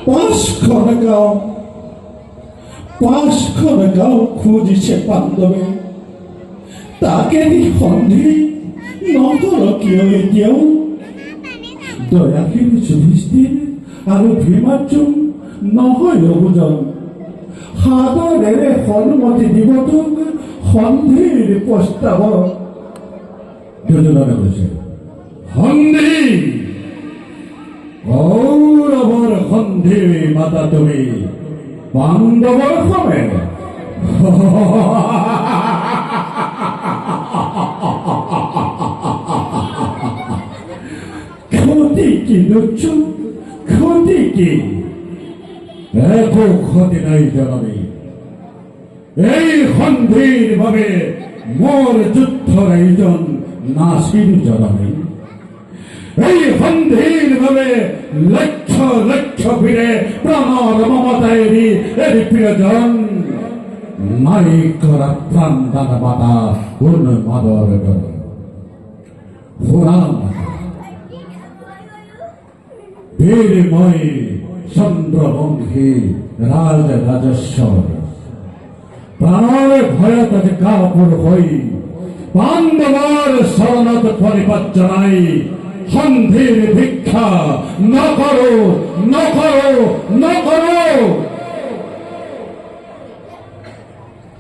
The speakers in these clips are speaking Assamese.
পাঁচখন গাঁও খুঁজিছে পাণ্ডৱে, তাকে দি সন্ধি নকৰ কিয় এতিয়াও? দয়াশীল যুধিষ্ঠিৰ আৰু ভীমাৰ্জুন নহয় ৰঘুজন, সাদৰেৰে সন্মতি দিব তোক সন্ধিৰ প্ৰস্তাৱত। দুৰ্যোধনে কৈছে, সন্ধি? কৌৰৱৰ সন্ধি মাতা তুমি পাণ্ডৱৰ সমে? ক্ষতি কি লুচ্ছু, ক্ষতি কি? একো ক্ষতি নাই জননী। এই সন্ধিৰ বাবে মোৰ যুদ্ধৰ আয়োজন নাছিল জননী। এই সন্ধিৰ বাবে লক্ষ লক্ষ বীৰে প্ৰাণৰ মমতা এৰি প্ৰিয়জন নাই কৰা প্ৰাণ দান মাতা উন্মাদৰ দৰে। বীৰময় চন্দ্ৰবংশী ৰাজ ৰাজেশ্বৰ প্ৰাণৰ ভয়ত কাপুৰ হৈ পাণ্ডৱৰ শৰণত পৰিপাত জনাই সন্ধিৰ ভিক্ষা নকৰো নকৰো নকৰো।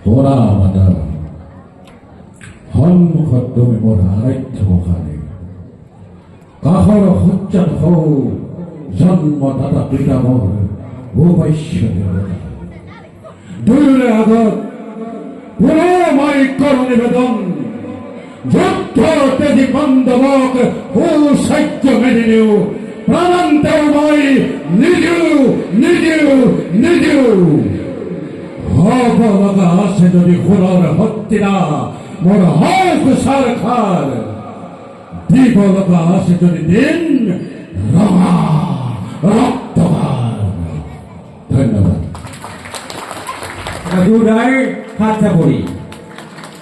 তোৰা মাতা সন্মুখত তুমি মোৰ আৰাধ্য গোসাঁনী, কাষৰ সজ্জাত হও জন্মদাতা পিতা মোৰ ভূপস্য দেৱতা। দুয়োৰে আগত পুনঃ কৰো নিবেদন, যুদ্ধৰ তেজী পাণ্ডৱক সুসাধ্য মেদিলেও প্ৰাণান্তেও মই নিদিওঁ নিদিওঁ নিদিওঁ। হব লগা আছে যদি সোণৰ হত্যা মোৰ হক সাৰ খাৰ, দিব লগা আছে যদি দিন ৰঙা ৰক্তভাৰ। ধন্যবাদ। হাত চাপৰি